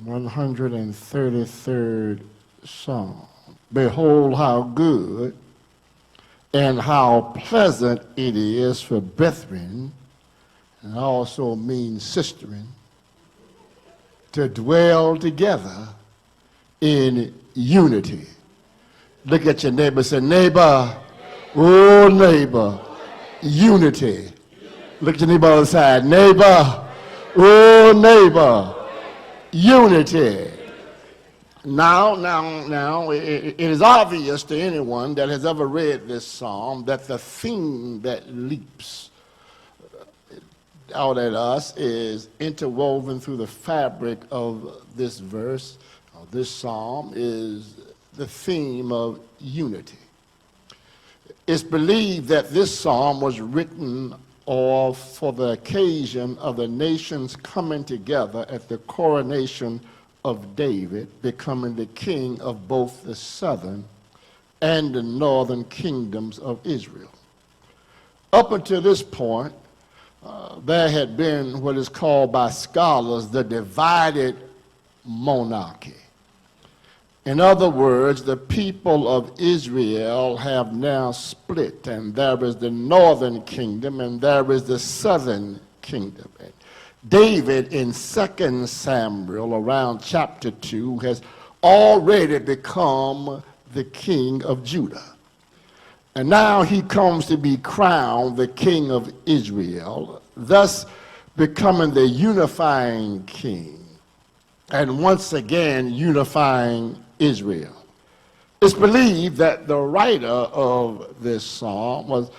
133rd Psalm. Behold how good and how pleasant it is for brethren, and also means sisterin, to dwell together in unity. Look at your neighbor and say, neighbor, oh neighbor, unity. Look at your neighbor on the other side, neighbor, oh neighbor, unity. Now, it is obvious to anyone that has ever read this psalm that the theme that leaps out at us is interwoven through the fabric of this verse, of this psalm, is the theme of unity. It's believed that this psalm was written for the occasion of the nations coming together at the coronation of David, becoming the king of both the southern and the northern kingdoms of Israel. Up until this point, there had been what is called by scholars the divided monarchy. In other words, the people of Israel have now split, and there is the northern kingdom and there is the southern kingdom. And David in 2 Samuel around chapter 2 has already become the king of Judah. And now he comes to be crowned the king of Israel, thus becoming the unifying king, and once again unifying Israel. It's believed that the writer of this psalm was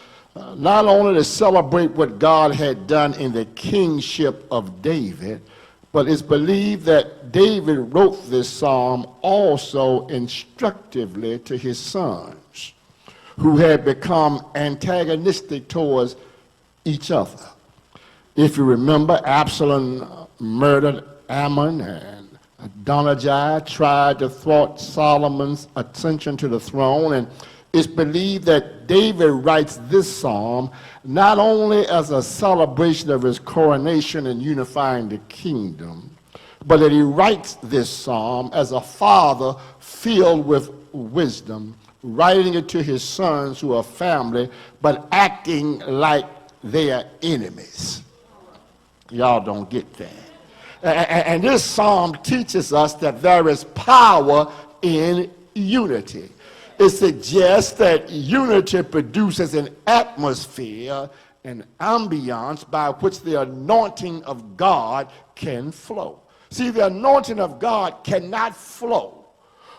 not only to celebrate what God had done in the kingship of David, but it's believed that David wrote this psalm also instructively to his sons, who had become antagonistic towards each other. If you remember, Absalom murdered Ammon, and Adonijah tried to thwart Solomon's ascension to the throne, and it's believed that David writes this psalm not only as a celebration of his coronation and unifying the kingdom, but that he writes this psalm as a father filled with wisdom, writing it to his sons who are family, but acting like they are enemies. Y'all don't get that. And this psalm teaches us that there is power in unity. It suggests that unity produces an atmosphere, an ambiance by which the anointing of God can flow. See, the anointing of God cannot flow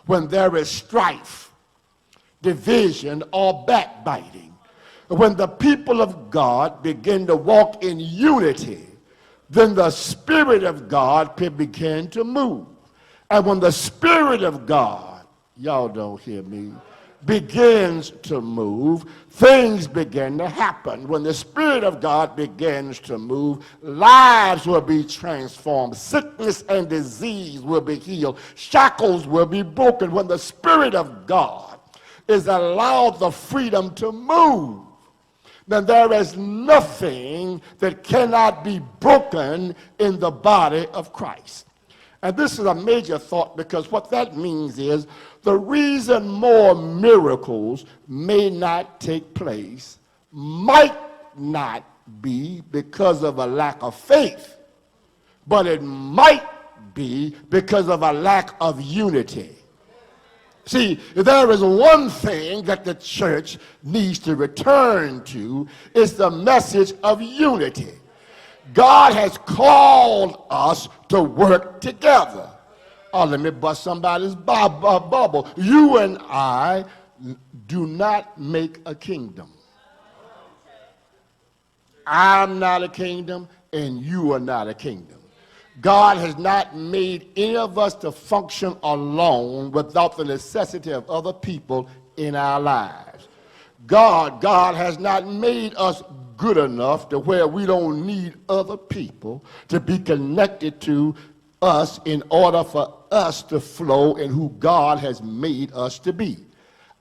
when there is strife, division, or backbiting. When the people of God begin to walk in unity, then the Spirit of God can begin to move. And when the Spirit of God, y'all don't hear me, begins to move, things begin to happen. When the Spirit of God begins to move, lives will be transformed. Sickness and disease will be healed. Shackles will be broken. When the Spirit of God is allowed the freedom to move, then there is nothing that cannot be broken in the body of Christ. And this is a major thought, because what that means is the reason more miracles may not take place might not be because of a lack of faith, but it might be because of a lack of unity. See, there is one thing that the church needs to return to, is the message of unity. God has called us to work together. Oh, let me bust somebody's bubble. You and I do not make a kingdom. I'm not a kingdom, and you are not a kingdom. God has not made any of us to function alone without the necessity of other people in our lives. God has not made us good enough to where we don't need other people to be connected to us in order for us to flow in who God has made us to be.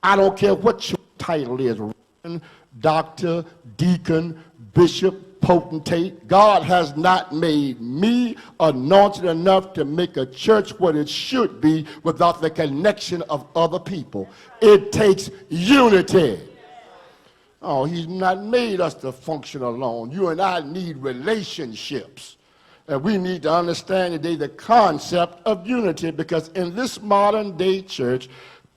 I don't care what your title is, doctor, deacon, bishop, potentate. God has not made me anointed enough to make a church what it should be without the connection of other people. It takes unity. Oh, he's not made us to function alone. You and I need relationships. And we need to understand today the concept of unity, because in this modern day church,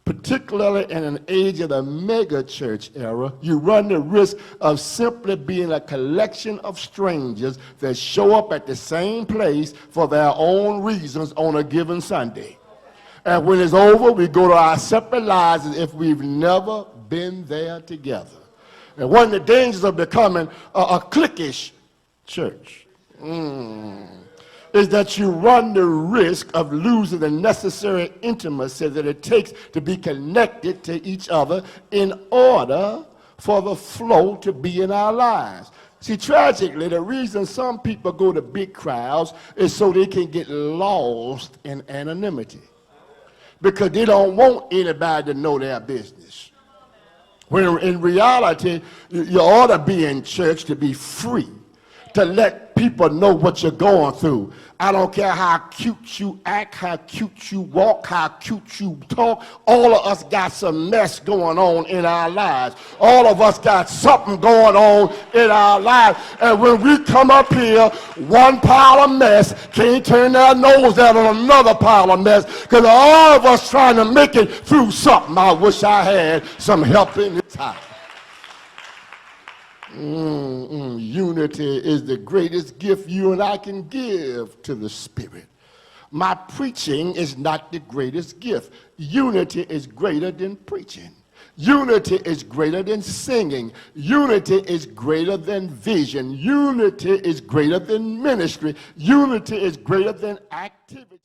particularly in an age of the mega church era, you run the risk of simply being a collection of strangers that show up at the same place for their own reasons on a given Sunday. And when it's over, we go to our separate lives as if we've never been there together. And one of the dangers of becoming a cliquish church is that you run the risk of losing the necessary intimacy that it takes to be connected to each other in order for the flow to be in our lives. See, tragically, the reason some people go to big crowds is so they can get lost in anonymity, because they don't want anybody to know their business. When in reality, you ought to be in church to be free, to let people know what you're going through. I don't care how cute you act, how cute you walk, how cute you talk. All of us got some mess going on in our lives. All of us got something going on in our lives. And when we come up here, one pile of mess can't turn their nose at on another pile of mess, because all of us trying to make it through something. I wish I had some help in this house. Unity is the greatest gift you and I can give to the Spirit. My preaching is not the greatest gift. Unity is greater than preaching. Unity is greater than singing. Unity is greater than vision. Unity is greater than ministry. Unity is greater than activity.